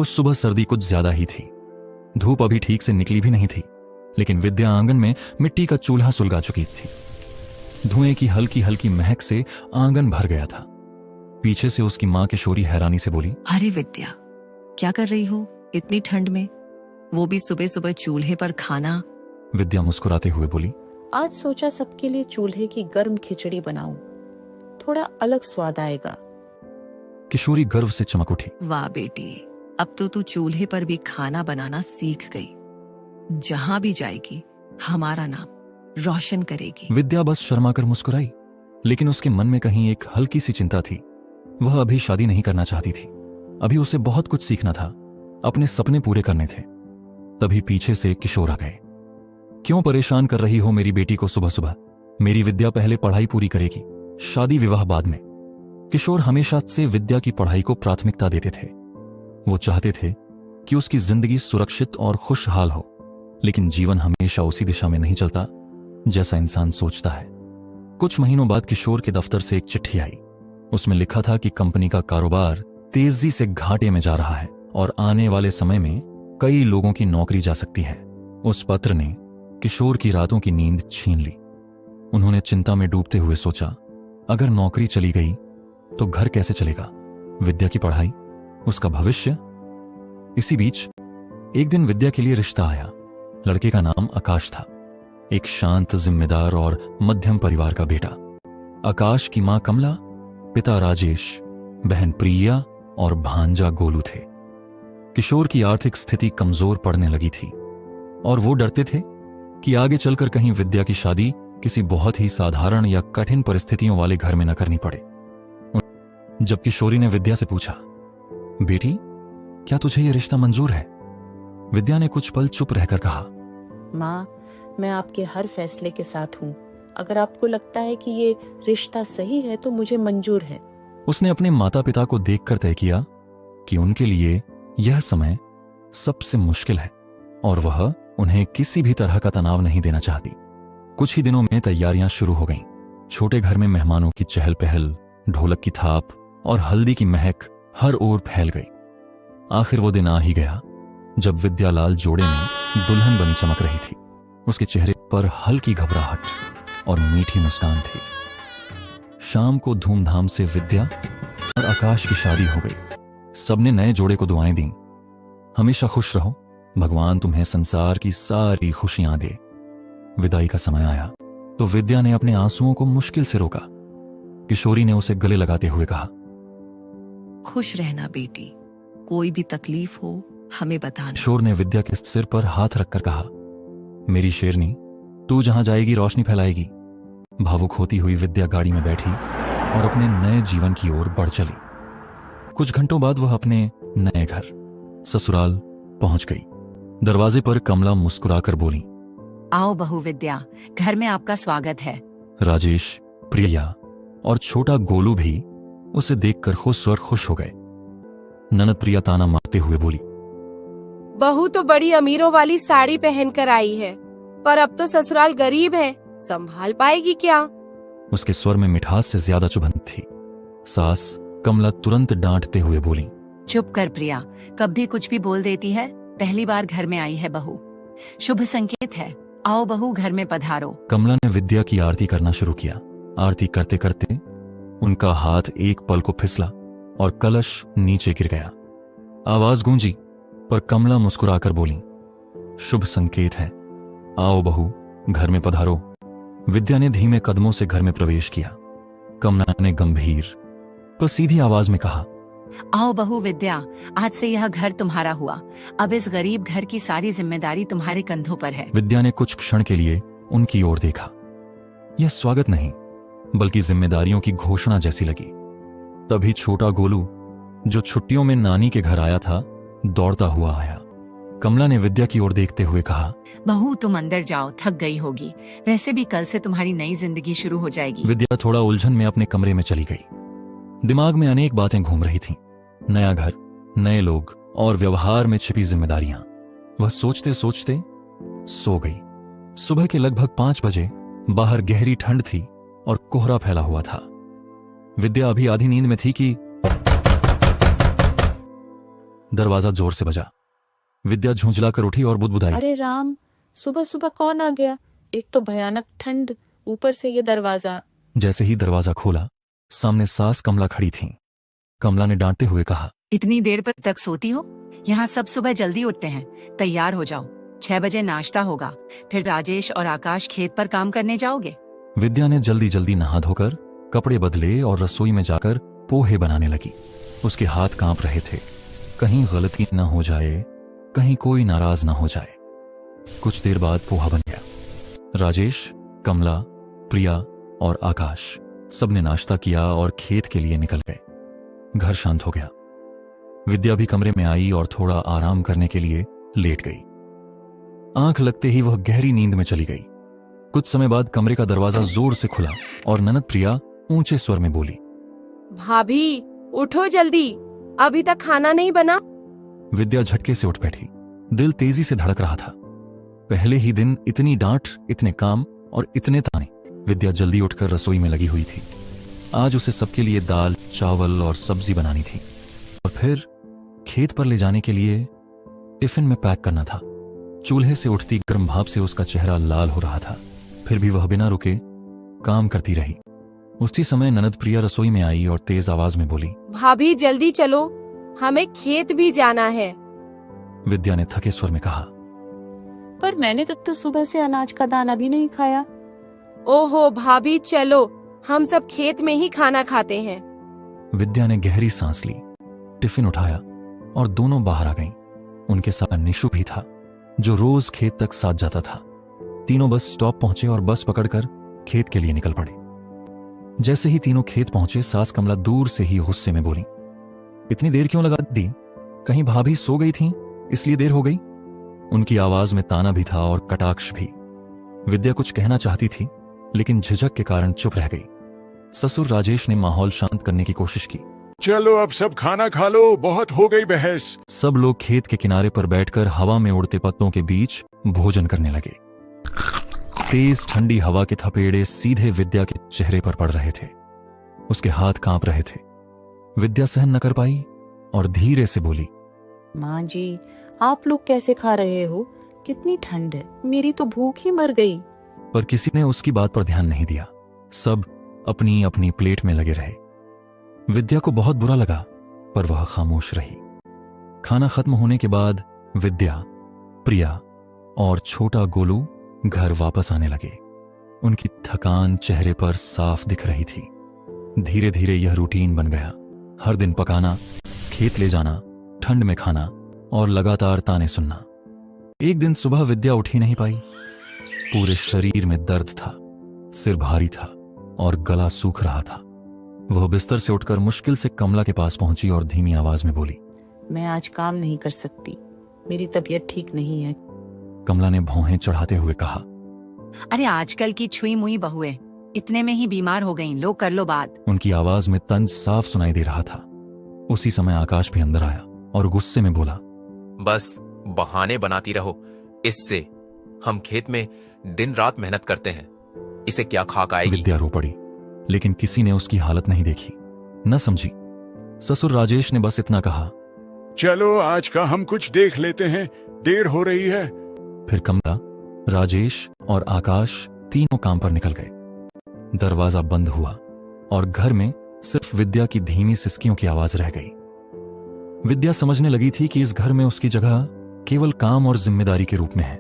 उस सुबह सर्दी कुछ ज्यादा ही थी। धूप अभी ठीक से निकली भी नहीं थी, लेकिन विद्या आंगन में मिट्टी का चूल्हा सुलगा चुकी थी। धुएं की हल्की हल्की महक से आंगन भर गया था। पीछे से उसकी माँ किशोरी हैरानी से बोली, अरे विद्या, क्या कर रही हो इतनी ठंड में, वो भी सुबह सुबह चूल्हे पर खाना। विद्या मुस्कुराते हुए बोली, आज सोचा सबके लिए चूल्हे की गर्म खिचड़ी बनाऊं, थोड़ा अलग स्वाद आएगा। किशोरी गर्व से चमक उठी। वाह बेटी, अब तो तू चूल्हे पर भी खाना बनाना सीख गई। जहां भी जाएगी हमारा नाम रोशन करेगी। विद्या बस शर्माकर मुस्कुराई, लेकिन उसके मन में कहीं एक हल्की सी चिंता थी। वह अभी शादी नहीं करना चाहती थी। अभी उसे बहुत कुछ सीखना था, अपने सपने पूरे करने थे। तभी पीछे से किशोर आ गए। क्यों परेशान कर रही हो मेरी बेटी को सुबह सुबह? मेरी विद्या पहले पढ़ाई पूरी करेगी, शादी विवाह बाद में। किशोर हमेशा से विद्या की पढ़ाई को प्राथमिकता देते थे। वो चाहते थे कि उसकी जिंदगी सुरक्षित और खुशहाल हो, लेकिन जीवन हमेशा उसी दिशा में नहीं चलता जैसा इंसान सोचता है। कुछ महीनों बाद किशोर के दफ्तर से एक चिट्ठी आई। उसमें लिखा था कि कंपनी का कारोबार तेजी से घाटे में जा रहा है और आने वाले समय में कई लोगों की नौकरी जा सकती है। उस पत्र ने किशोर की रातों की नींद छीन ली। उन्होंने चिंता में डूबते हुए सोचा, अगर नौकरी चली गई तो घर कैसे चलेगा, विद्या की पढ़ाई, उसका भविष्य। इसी बीच एक दिन विद्या के लिए रिश्ता आया। लड़के का नाम आकाश था, एक शांत, जिम्मेदार और मध्यम परिवार का बेटा। आकाश की मां कमला, पिता राजेश, बहन प्रिया और भांजा गोलू थे। किशोर की आर्थिक स्थिति कमजोर पड़ने लगी थी और वो डरते थे कि आगे चलकर कहीं विद्या की शादी किसी बहुत ही साधारण या कठिन परिस्थितियों वाले घर में न करनी पड़े। जब किशोरी ने विद्या से पूछा, बेटी क्या तुझे यह रिश्ता मंजूर है? विद्या ने कुछ पल चुप रहकर कहा, माँ, मैं आपके हर फैसले के साथ हूँ। अगर आपको लगता है कि ये रिश्ता सही है तो मुझे मंजूर है। उसने अपने माता पिता को देखकर तय किया कि उनके लिए यह समय सबसे मुश्किल है और वह उन्हें किसी भी तरह का तनाव नहीं देना चाहती। कुछ ही दिनों में तैयारियां शुरू हो गईं। छोटे घर में मेहमानों की चहल पहल, ढोलक की थाप और हल्दी की महक हर ओर फैल गई। आखिर वो दिन आ ही गया जब विद्या लाल जोड़े में दुल्हन बनी चमक रही थी। उसके चेहरे पर हल्की घबराहट और मीठी मुस्कान थी। शाम को धूमधाम से विद्या और आकाश की शादी हो गई। सबने नए जोड़े को दुआएं दी, हमेशा खुश रहो, भगवान तुम्हें संसार की सारी खुशियां दे। विदाई का समय आया तो विद्या ने अपने आंसुओं को मुश्किल से रोका। किशोरी ने उसे गले लगाते हुए कहा, खुश रहना बेटी, कोई भी तकलीफ हो हमें बताना। किशोर ने विद्या के सिर पर हाथ रखकर कहा, मेरी शेरनी, तू जहां जाएगी रोशनी फैलाएगी। भावुक होती हुई विद्या गाड़ी में बैठी और अपने नए जीवन की ओर बढ़ चली। कुछ घंटों बाद वह अपने नए घर ससुराल पहुंच गई। दरवाजे पर कमला मुस्कुराकर बोली, आओ बहू विद्या, घर में आपका स्वागत है। राजेश, प्रिया और छोटा गोलू भी उसे देखकर खुश और खुश हो गए। ननद प्रिया ताना मारते हुए बोली, बहू तो बड़ी अमीरों वाली साड़ी पहनकर आई है, पर अब तो ससुराल गरीब है, संभाल पाएगी क्या? उसके स्वर में मिठास से ज्यादा चुभन थी। सास कमला तुरंत डांटते हुए बोली, चुप कर प्रिया, कब भी कुछ भी बोल देती है। पहली बार घर में आई है बहू, शुभ संकेत है। आओ बहू, घर में पधारो। कमला ने विद्या की आरती करना शुरू किया। आरती करते करते उनका हाथ एक पल को फिसला और कलश नीचे गिर गया। आवाज गूंजी, पर कमला मुस्कुराकर बोली, शुभ संकेत है, आओ बहू, घर में पधारो। विद्या ने धीमे कदमों से घर में प्रवेश किया। कमला ने गंभीर पर सीधी आवाज में कहा, आओ बहू विद्या, आज से यह घर तुम्हारा हुआ। अब इस गरीब घर की सारी जिम्मेदारी तुम्हारे कंधों पर है। विद्या ने कुछ क्षण के लिए उनकी ओर देखा। यह स्वागत नहीं बल्कि जिम्मेदारियों की घोषणा जैसी लगी। तभी छोटा गोलू, जो छुट्टियों में नानी के घर आया था, दौड़ता हुआ आया। कमला ने विद्या की ओर देखते हुए कहा, बहू तुम अंदर जाओ, थक गई होगी। वैसे भी कल से तुम्हारी नई जिंदगी शुरू हो जाएगी। विद्या थोड़ा उलझन में अपने कमरे में चली गई। दिमाग में अनेक बातें घूम रही थीं। नया घर, नए लोग और व्यवहार में छिपी जिम्मेदारियां। वह सोचते सोचते सो गई। सुबह के लगभग 5 बजे बाहर गहरी ठंड थी और कोहरा फैला हुआ था। विद्या अभी आधी नींद में थी कि दरवाजा जोर से बजा। विद्या झुंझलाकर उठी और बुदबुदाई। अरे राम, सुबह सुबह कौन आ गया? एक तो भयानक ठंड, ऊपर से ये दरवाजा। जैसे ही दरवाजा खोला, सामने सास कमला खड़ी थीं। कमला ने डांटते हुए कहा, इतनी देर तक सोती हो? यहाँ सब सुबह जल्दी उठते हैं। तैयार हो जाओ, 6 बजे नाश्ता होगा, फिर राजेश और आकाश खेत पर काम करने जाओगे। विद्या ने जल्दी जल्दी नहा धोकर कपड़े बदले और रसोई में जाकर पोहे बनाने लगी। उसके हाथ कांप रहे थे, कहीं गलती न हो जाए, कहीं कोई नाराज न हो जाए। कुछ देर बाद पोहा बन गया। राजेश, कमला, प्रिया और आकाश सबने नाश्ता किया और खेत के लिए निकल गए। घर शांत हो गया। विद्या भी कमरे में आई और थोड़ा आराम करने के लिए लेट गई। आंख लगते ही वह गहरी नींद में चली गई। कुछ समय बाद कमरे का दरवाजा जोर से खुला और ननद प्रिया ऊंचे स्वर में बोली, भाभी उठो जल्दी, अभी तक खाना नहीं बना। विद्या झटके से उठ बैठी। दिल तेजी से धड़क रहा था। पहले ही दिन इतनी डांट, इतने काम और इतने ताने। विद्या जल्दी उठकर रसोई में लगी हुई थी। आज उसे सबके लिए दाल, चावल और सब्जी बनानी थी और फिर खेत पर ले जाने के लिए टिफिन में पैक करना था। चूल्हे से उठती गर्म भाप से उसका चेहरा लाल हो रहा था, फिर भी वह बिना रुके काम करती रही। उसी समय ननद प्रिया रसोई में आई और तेज आवाज में बोली, भाभी जल्दी चलो, हमें खेत भी जाना है। विद्या ने थके स्वर में कहा, पर मैंने तो सुबह से अनाज का दाना भी नहीं खाया। ओहो भाभी चलो, हम सब खेत में ही खाना खाते हैं। विद्या ने गहरी सांस ली, टिफिन उठाया और दोनों बाहर आ गईं। उनके साथ निशु भी था, जो रोज खेत तक साथ जाता था। तीनों बस स्टॉप पहुंचे और बस पकड़कर खेत के लिए निकल पड़े। जैसे ही तीनों खेत पहुंचे, सास कमला दूर से ही गुस्से में बोली, इतनी देर क्यों लगा दी? कहीं भाभी सो गई थी इसलिए देर हो गई? उनकी आवाज में ताना भी था और कटाक्ष भी। विद्या कुछ कहना चाहती थी, लेकिन झिझक के कारण चुप रह गई। ससुर राजेश ने माहौल शांत करने की कोशिश की। चलो अब सब खाना खा लो, बहुत हो गई बहस। सब लोग खेत के किनारे पर बैठकर हवा में उड़ते पत्तों के बीच भोजन करने लगे। तेज ठंडी हवा के थपेड़े सीधे विद्या के चेहरे पर पड़ रहे थे। उसके हाथ कांप रहे थे। विद्या सहन न कर पाई और धीरे से बोली, माँ जी, आप लोग कैसे खा रहे हो? कितनी ठंड है, मेरी तो भूख ही मर गई। पर किसी ने उसकी बात पर ध्यान नहीं दिया। सब अपनी अपनी प्लेट में लगे रहे। विद्या को बहुत बुरा लगा, पर वह खामोश रही। खाना खत्म होने के बाद विद्या, प्रिया और छोटा गोलू घर वापस आने लगे। उनकी थकान चेहरे पर साफ दिख रही थी। धीरे धीरे यह रूटीन बन गया। हर दिन पकाना, खेत ले जाना, ठंड में खाना और लगातार ताने सुनना। एक दिन सुबह विद्या उठ ही नहीं पाई। पूरे शरीर में दर्द था, सिर भारी था और गला सूख रहा था। वह बिस्तर से उठकर मुश्किल से कमला के पास पहुंची और धीमी आवाज में बोली, मैं आज काम नहीं कर सकती, मेरी तबीयत ठीक नहीं है। कमला ने भौहें चढ़ाते हुए कहा, अरे आजकल की छुई मुई बहुएं इतने में ही बीमार हो गईं, लो कर लो बात। उनकी आवाज में तंज साफ सुनाई दे रहा था। उसी समय आकाश भी अंदर आया और गुस्से में बोला, बस बहाने बनाती रहो, इससे हम खेत में दिन रात मेहनत करते हैं, इसे क्या खाक आएगी। विद्या रो पड़ी, लेकिन किसी ने उसकी हालत नहीं देखी, न समझी। ससुर राजेश ने बस इतना कहा, चलो आज का हम कुछ देख लेते हैं, देर हो रही है। फिर कमला, राजेश और आकाश तीनों काम पर निकल गए। दरवाजा बंद हुआ और घर में सिर्फ विद्या की धीमी सिसकियों की आवाज रह गई। विद्या समझने लगी थी कि इस घर में उसकी जगह केवल काम और जिम्मेदारी के रूप में है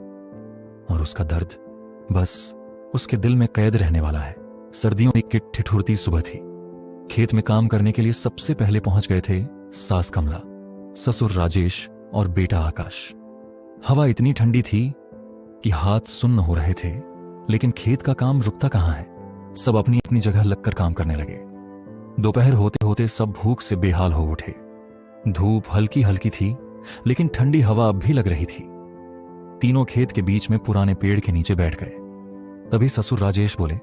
और उसका दर्द बस उसके दिल में कैद रहने वाला है। सर्दियों की ठिठुरती सुबह थी। खेत में काम करने के लिए सबसे पहले पहुंच गए थे सास कमला, ससुर राजेश और बेटा आकाश। हवा इतनी ठंडी थी कि हाथ सुन्न हो रहे थे, लेकिन खेत का काम रुकता कहां है। सब अपनी अपनी जगह लगकर काम करने लगे। दोपहर होते होते सब भूख से बेहाल हो उठे। धूप हल्की हल्की थी, लेकिन ठंडी हवा अब भी लग रही थी। तीनों खेत के बीच में पुराने पेड़ के नीचे बैठ गए। तभी ससुर राजेश बोले,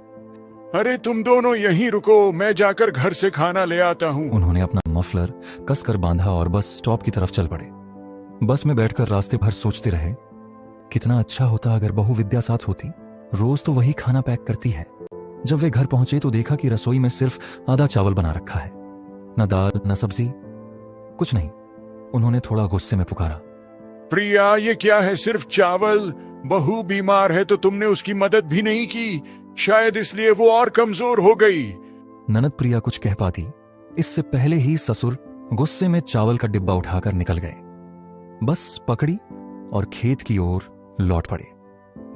अरे तुम दोनों यहीं रुको, मैं जाकर घर से खाना ले आता हूँ। उन्होंने अपना मफलर कसकर बांधा और बस स्टॉप की तरफ चल पड़े। बस में बैठकर रास्ते भर सोचते रहे, कितना अच्छा होता अगर बहू विद्या साथ होती। रोज तो वही खाना पैक करती है। जब वे घर पहुंचे तो देखा कि रसोई में सिर्फ आधा चावल बना रखा है, न दाल न सब्जी, कुछ नहीं। उन्होंने थोड़ा गुस्से में पुकारा। प्रिया, ये क्या है? सिर्फ चावल? बहू बीमार है तो तुमने उसकी मदद भी नहीं की, शायद इसलिए वो और कमजोर हो गई। ननद प्रिया कुछ कह पाती, इससे पहले ही ससुर गुस्से में चावल का डिब्बा उठाकर निकल गए। बस पकड़ी और खेत की ओर लौट पड़े।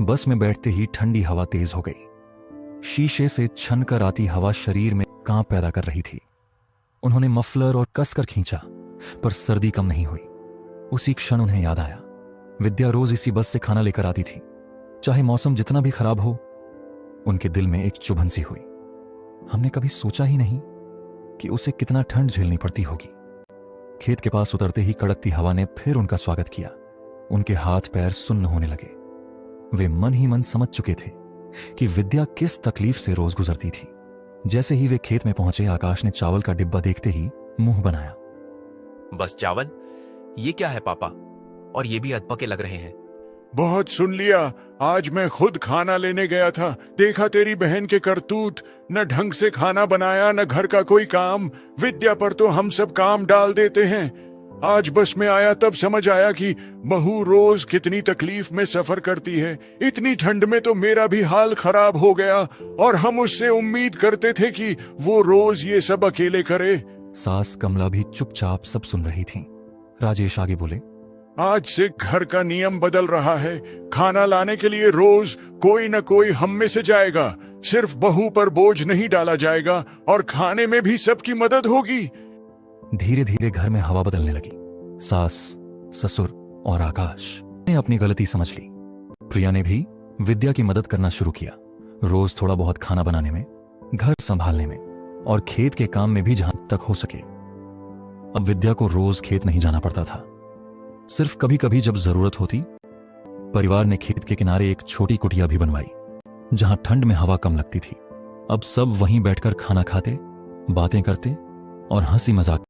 बस में बैठते ही ठंडी हवा तेज हो गई। शीशे से छन कर आती हवा शरीर में कांप पैदा कर रही थी। उन्होंने मफलर और कसकर खींचा, पर सर्दी कम नहीं हुई। उसी क्षण उन्हें याद आया, विद्या रोज इसी बस से खाना लेकर आती थी। चाहे मौसम जितना भी खराब हो, उनके दिल में एक चुभन सी हुई। हमने कभी सोचा ही नहीं कि उसे कितना ठंड झेलनी पड़ती होगी। खेत के पास उतरते ही कड़कती हवा ने फिर उनका स्वागत किया। उनके हाथ पैर सुन्न होने लगे। वे मन ही मन समझ चुके थे कि विद्या किस तकलीफ से रोज गुजरती थी। जैसे ही वे खेत में पहुंचे, आकाश ने चावल का डिब्बा देखते ही मुंह बनाया। बस चावल? ये क्या है पापा? और ये भी अधपके लग रहे हैं। बहुत सुन लिया। आज मैं खुद खाना लेने गया था, देखा तेरी बहन के करतूत। न ढंग से खाना बनाया, न घर का कोई काम। विद्या पर तो हम सब काम डाल देते हैं। आज बस में आया तब समझ आया कि बहू रोज कितनी तकलीफ में सफर करती है। इतनी ठंड में तो मेरा भी हाल खराब हो गया, और हम उससे उम्मीद करते थे कि वो रोज ये सब अकेले करे। सास कमला भी चुपचाप सब सुन रही थी। राजेश आगे बोले, आज से घर का नियम बदल रहा है। खाना लाने के लिए रोज कोई न कोई हम में से जाएगा। सिर्फ बहू पर बोझ नहीं डाला जाएगा, और खाने में भी सबकी मदद होगी। धीरे धीरे घर में हवा बदलने लगी। सास, ससुर और आकाश ने अपनी गलती समझ ली। प्रिया ने भी विद्या की मदद करना शुरू किया, रोज थोड़ा बहुत खाना बनाने में, घर संभालने में और खेत के काम में भी जहां तक हो सके। अब विद्या को रोज खेत नहीं जाना पड़ता था। सिर्फ कभी कभी जब जरूरत होती, परिवार ने खेत के किनारे एक छोटी कुटिया भी बनवाई, जहां ठंड में हवा कम लगती थी। अब सब वहीं बैठकर खाना खाते, बातें करते और हंसी मजाक